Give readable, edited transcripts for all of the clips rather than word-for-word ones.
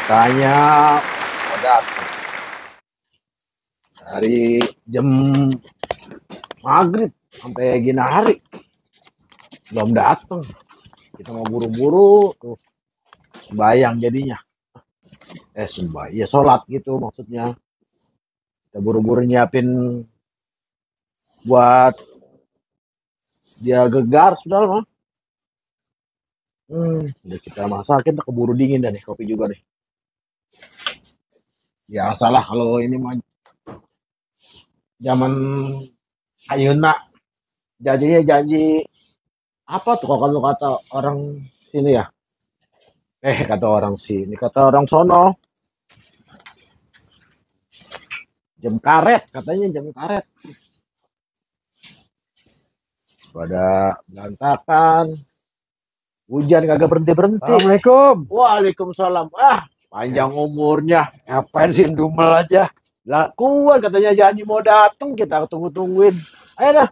Katanya mau datang dari jam maghrib sampai gini hari belum datang. Kita mau buru-buru tuh sembayang jadinya. Ya sholat gitu maksudnya. Kita buru-buru nyiapin buat dia gegar sudah mah. Udah kita masakin, keburu dingin dan nih kopi juga nih. Ya salah kalau ini mah zaman ayeuna janjinya janji apa tuh kalau kata orang sini ya? Kata orang sini, kata orang sono. Jam karet, katanya jam karet. Pada berantakan. Hujan kagak berhenti-berhenti. Assalamualaikum. Waalaikumsalam. Panjang umurnya. Ngapain sih dumel aja? Lah, kuat katanya janji mau datang, kita tunggu-tungguin. Ayo dah.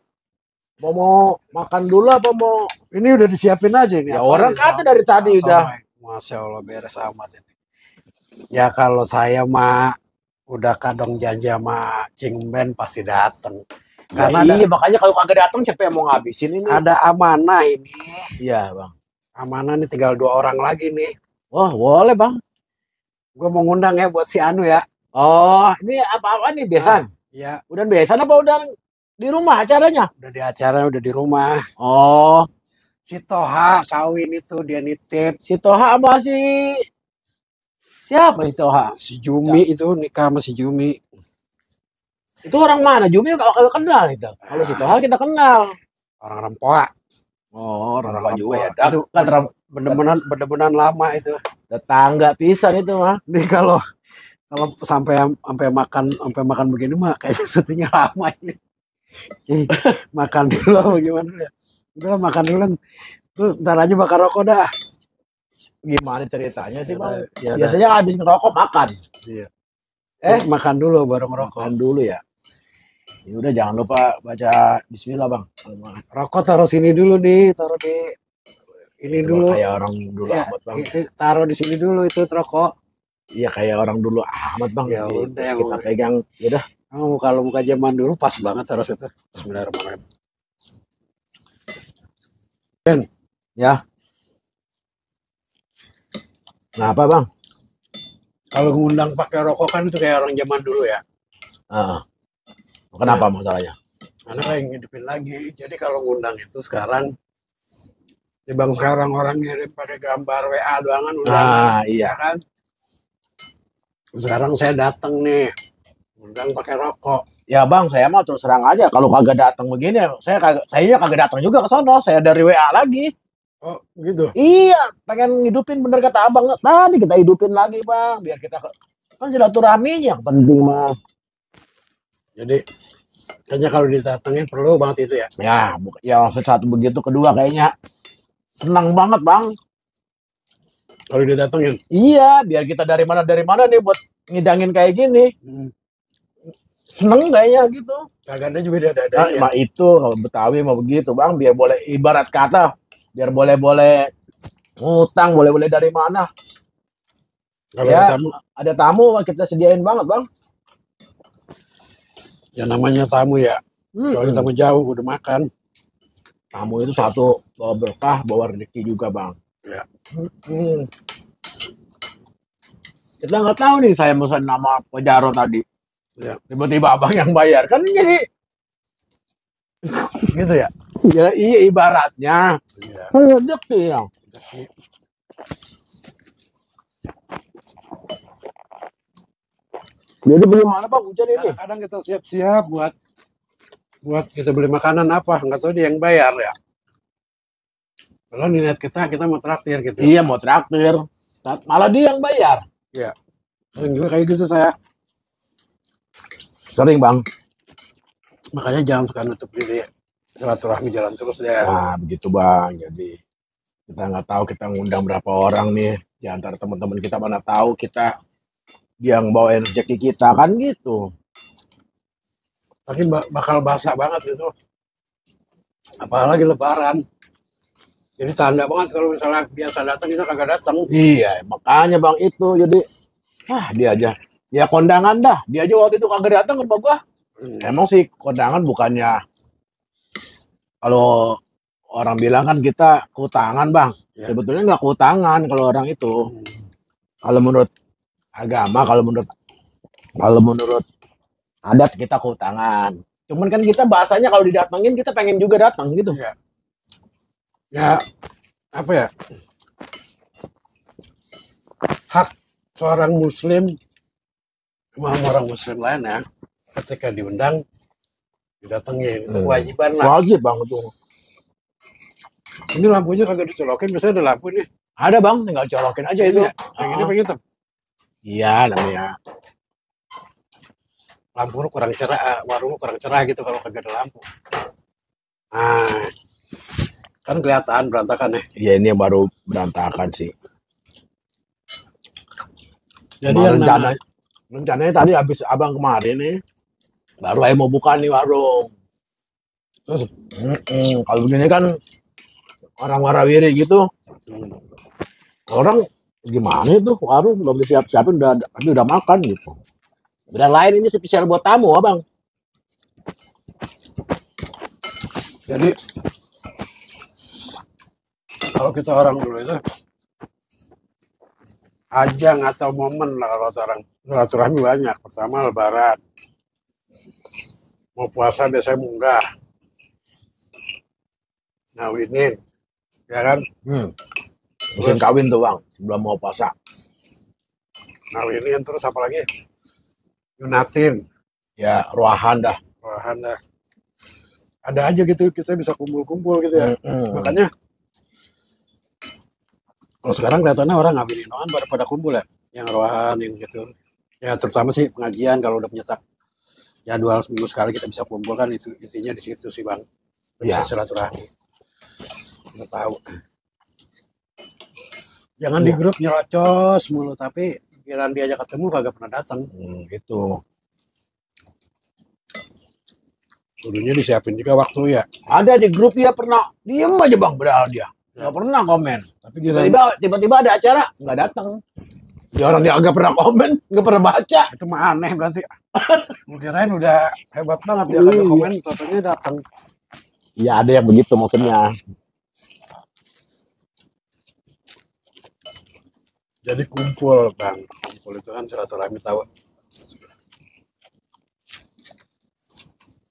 Mau makan dulu apa mau? Ini udah disiapin aja ini. Ya orang kata dari tadi udah. Masya Allah beres amat ini. Ya kalau saya mah udah kadang janji sama Cing Ben pasti dateng. Karena iya, makanya kalau kagak datang siapa yang mau ngabisin ini? Ada amanah ini. Iya bang. Amanah nih tinggal 2 orang lagi nih. Wah boleh bang. Gue mau ngundang ya buat si Anu ya. Oh ini apa-apa nih besan? Iya. Udah besan apa udah di rumah acaranya? Udah di acara, udah di rumah. Oh. Si Toha kawin itu dia nitip. Si Toha sama si siapa si Toha? Si Jumi itu nikah sama si Jumi. Itu orang mana? Jumi kalau kenal itu. Kalau si Toha kita kenal. Orang Rempoa. Oh, orang Rempoa juga ya. Itu kan bener-bener lama itu. Tetangga pisan itu mah. Nih kalau sampai makan begini mah kayaknya syutingnya lama ini. Makan dulu apa gimana ya? Udah makan dulu. Tuh ntar aja bakar rokok dah. Gimana ceritanya sih bang? Ya, biasanya habis ngerokok makan. Iya. Makan dulu baru ngerokok. Makan dulu ya. Ya udah jangan lupa baca Bismillah bang. Rokok taruh sini dulu nih, taruh di ini itu dulu. Kayak orang dulu ya, amat bang. Taruh di sini dulu itu rokok. Iya kayak orang dulu amat bang. Ya udah kita pegang. Ya udah. Kalau muka zaman dulu pas banget harus itu. Bismillahirrahmanirrahim. Ben, ya. Nah apa bang? Kalau ngundang pakai rokok kan itu kayak orang zaman dulu ya. Kenapa masalahnya? Karena kayak ngidupin lagi. Jadi kalau ngundang itu sekarang, di bang sekarang orang ngirim pakai gambar WA doangan undangan. Iya kan. Sekarang saya datang nih, undang pakai rokok. Ya bang, saya mau terus terang aja. Kalau kagak datang begini, saya kagak datang juga ke sono. Saya dari WA lagi. Oh gitu. Iya, pengen ngidupin bener kata abang. Tadi kita hidupin lagi bang, biar kita kan silaturahminya yang penting mah. Jadi kayaknya kalau didatengin perlu banget itu ya. Ya satu begitu, kedua kayaknya senang banget bang. Kalau didatengin. Iya, biar kita dari mana nih buat ngidangin kayak gini. Seneng kayaknya gitu. Kagak ada juga ada. Nah, itu kalau Betawi mau begitu bang, biar boleh ibarat kata. Biar boleh ngutang, boleh dari mana. Kalau ya, ada tamu kita sediain banget bang. Ya namanya tamu ya. Kalau tamu jauh udah makan. Tamu itu satu bawa berkah, bawa rezeki juga bang. Ya. Kita nggak tahu nih saya pesan nama Pajaro tadi. Ya. Tiba-tiba abang yang bayar kan jadi gitu ya. Ya iya ibaratnya. Iya. Rezeki ya. Jadi bagaimana bang hujan ini? Kadang kita siap-siap buat kita beli makanan apa, nggak tahu dia yang bayar ya. Kalau niat kita mau traktir gitu. Iya mau traktir, malah dia yang bayar. Iya. Sering juga kayak gitu saya. Sering bang. Makanya jangan suka nutup diri. Silaturahmi jalan terus deh. Nah begitu bang. Jadi kita nggak tahu kita ngundang berapa orang nih. Di antara teman-teman kita mana tahu kita yang bawa rezeki kita kan gitu. Tapi bakal basah banget itu. Apalagi lebaran. Jadi tanda banget kalau misalnya biasa datang kita kagak datang. Iya makanya bang itu. Jadi Dia aja. Ya kondangan dah. Dia aja waktu itu kagak datang ke rumah gua. Emang sih kondangan bukannya kalau orang bilang kan kita keutangan bang. Ya. Sebetulnya nggak keutangan kalau orang itu. Kalau menurut agama, kalau menurut adat kita keutangan. Cuman kan kita bahasanya kalau didatengin kita pengen juga datang gitu. Ya. Ya apa ya? Hak seorang muslim sama orang muslim lain ya, ketika diundang didatengin, itu kewajiban lah. Wajib bang itu. Ini lampunya kagak dicolokin, biasanya ada lampu nih. Ada bang, tinggal colokin aja itu. Yang ini pengen hitam. Iya namanya. Lampu lu kurang cerah, warung lu kurang cerah gitu kalau kagak ada lampu. Nah, kan kelihatan berantakan ya. Iya ini yang baru berantakan sih. Jadi yang rencananya tadi habis abang kemarin nih, baru aja mau buka nih warung. Terus kalau begini kan orang warawiri gitu, orang gimana itu warung belum disiap-siapin udah makan gitu. Udah lain ini spesial buat tamu abang. Jadi kalau kita orang dulu itu ajang atau momen lah kalau orang silaturahmi banyak. Pertama Lebaran, mau puasa biasanya munggah, ngawinin, ya kan? Musim kawin tuh bang, sebelum mau puasa. Ngawinin terus apa lagi? Yunatin, ya ruahan dah. Ada aja gitu kita bisa kumpul-kumpul gitu ya. Makanya kalau sekarang kelihatannya orang ngawinin doang pada kumpul ya, yang ruahan yang gitu. Ya terutama sih pengajian kalau udah nyetak jadwal seminggu sekali kita bisa kumpul kan, itu intinya di situ sih bang. Bisa silaturahmi. Kita tahu. Jangan di grup nyerocos mulu, tapi pikiran diajak ketemu kagak pernah datang. Gitu. Dulunya disiapin juga waktu ya. Ada di grup dia pernah diem aja bang, beral dia. Nggak pernah komen. Tapi tiba-tiba ada acara nggak datang. Dia orang dia agak pernah komen, nggak pernah baca. Itu mah aneh berarti. Kirain udah hebat banget dia kagak komen, totalnya datang. Iya ada yang begitu maksudnya. Jadi kumpul bang, kumpul itu kan silaturahmi tahu.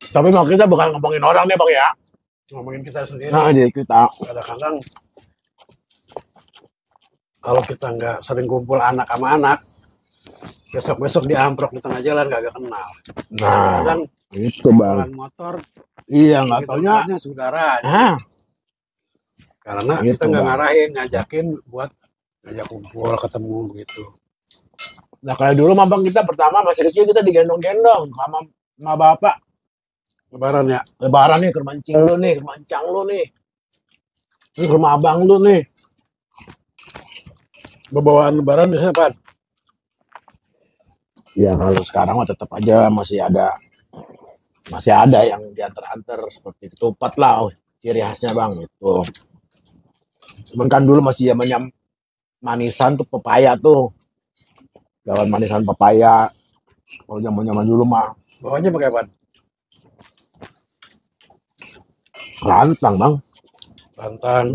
Tapi mau kita bukan ngomongin orang nih bang ya. Ngomongin kita sendiri. Nah jadi kita. Kadang-kadang kalau kita nggak sering kumpul anak sama anak, besok-besok diamprok di tengah jalan kagak kenal. Nah Kadang itu bang. jalan motor. Iya nggak taunya saudara. Karena gitu, kita nggak ngarahin, ngajakin buat ngajak kumpul, ketemu gitu. Nah kayak dulu bang kita pertama masih kecil kita digendong-gendong sama bapak. Lebaran ya. Lebaran nih ke rumah Encing lu nih, ke rumah Encang lu nih. Ini ke rumah abang lu nih. Bawaan lebaran biasanya apa? Ya kalau sekarang mah tetap aja masih ada yang diantar-antar seperti ketupat lah, ciri khasnya bang itu. Cuman kan dulu masih zamannya manisan tuh pepaya tuh. Jalan manisan pepaya. Kalau zaman dulu mah. Bawahnya pakai apa? Rantang bang. Rantang.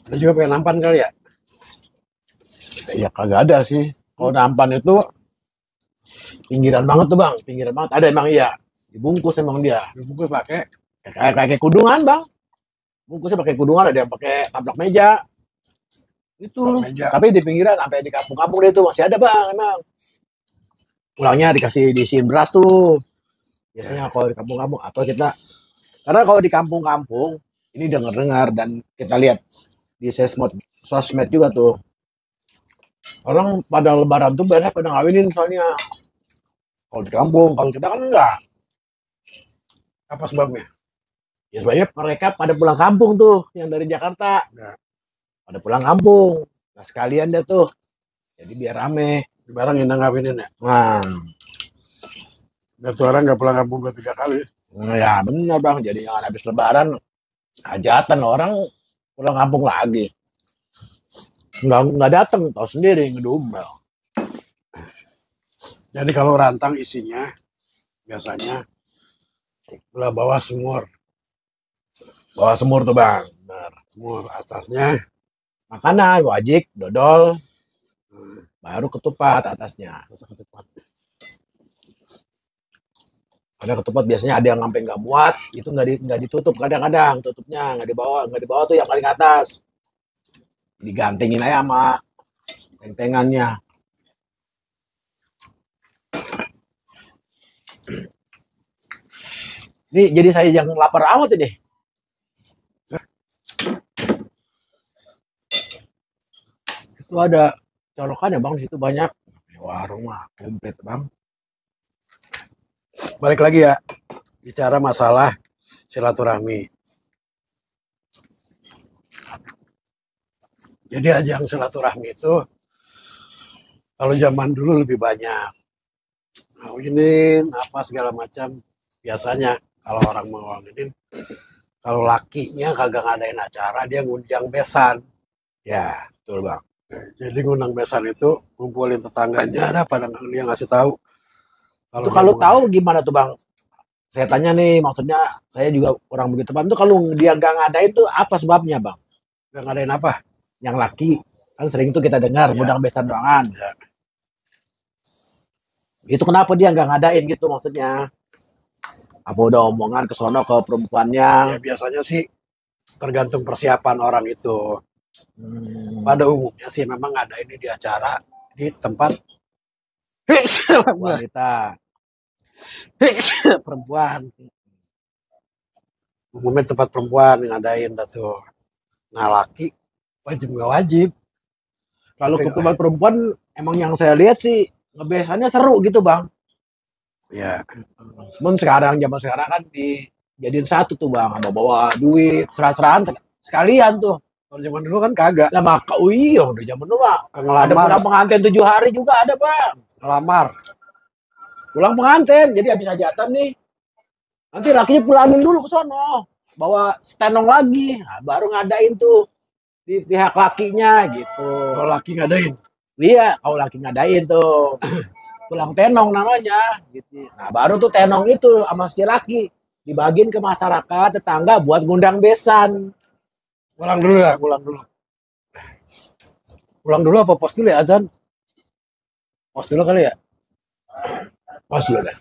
Ada juga pakai nampan kali ya? Ya kagak ada sih. Kalau nampan itu pinggiran banget tuh bang, pinggiran banget. Ada emang iya. Dibungkus emang dia. Dibungkus pakai kayak kudungan bang. Bungkusnya pakai kudungan, ada yang pakai taplak meja. Itu. Tapi di pinggiran sampai di kampung-kampung dia itu masih ada bang emang. Pulangnya diisiin beras tuh. Biasanya kalau di kampung-kampung atau kita, karena kalau di kampung-kampung ini dengar-dengar dan kita lihat di sosmed juga tuh, orang pada lebaran tuh banyak pada ngawinin misalnya. Kalau di kampung, kalau kita kan enggak. Apa sebabnya? Ya sebabnya mereka pada pulang kampung tuh yang dari Jakarta. Ya. Pada pulang kampung. Nah sekalian deh tuh. Jadi biar rame. Barang yang ngawinin ya. Nah. Biar tuh orang nggak pulang kampung 2-3 kali. Nah, ya benar bang. Jadi jangan habis lebaran hajatan orang pulang kampung lagi. Nggak datang, tahu sendiri ngedumel. Jadi kalau rantang isinya biasanya gula bawah semur. Bawa semur tuh bang. Benar, semur atasnya Makanan, wajik, dodol, baru ketupat atasnya. ketupat. Ada ketupat biasanya ada yang sampai nggak muat, itu nggak ditutup kadang-kadang, tutupnya nggak dibawa tuh yang paling atas. Digantengin aja sama tentengannya. Ini jadi saya yang lapar amat ini. Itu ada colokan ya bang, situ banyak. Warung mah komplit bang. Balik lagi ya, bicara masalah silaturahmi. Jadi ajang silaturahmi itu kalau zaman dulu lebih banyak. Ngawinin apa segala macam. Biasanya kalau orang mau ngawinin, kalau lakinya kagak ngadain acara, dia ngundang besan. Ya, betul bang. Jadi ngundang besan itu ngumpulin tetangganya, ada pada dia ngasih tahu. Itu kalau tahu gimana tuh bang? Saya tanya nih, maksudnya saya juga orang begitu paham tuh, kalau dia nggak ngadain tuh apa sebabnya bang? nggak ngadain apa? Yang laki kan sering tuh kita dengar ngundang besan doangan. Ya. Itu kenapa dia nggak ngadain gitu maksudnya? Apa udah omongan ke sono ke perempuannya? Ya biasanya sih tergantung persiapan orang itu. Pada umumnya sih memang ada ini di acara di tempat Wanita. perempuan. Umumnya tempat perempuan yang ngadain tuh. Nah laki wajib nggak wajib. Kalau ke tempat perempuan emang yang saya lihat sih ngebesannya seru gitu bang. Ya. Cuman zaman sekarang kan dijadiin satu tuh bang, bawa duit, serah-serahan sekalian tuh. Kalau zaman dulu kan kagak. Lah maka iya udah zaman dulu Pak. Ada Ngelamar, pulang pengantin 7 hari juga ada bang. ngelamar. Pulang pengantin, jadi habis hajatan nih. Nanti lakinya pulangin dulu ke sono, bawa stenong lagi, nah, baru ngadain tuh di pihak lakinya gitu. Kalau laki ngadain. Iya, kalau laki ngadain tuh pulang tenong namanya, gitu. Nah baru tuh tenong itu sama si laki dibagiin ke masyarakat tetangga buat ngundang besan. Pulang dulu ya, pulang dulu. Pulang dulu apa pos dulu ya azan? Pos dulu kali ya. Pos dulu deh.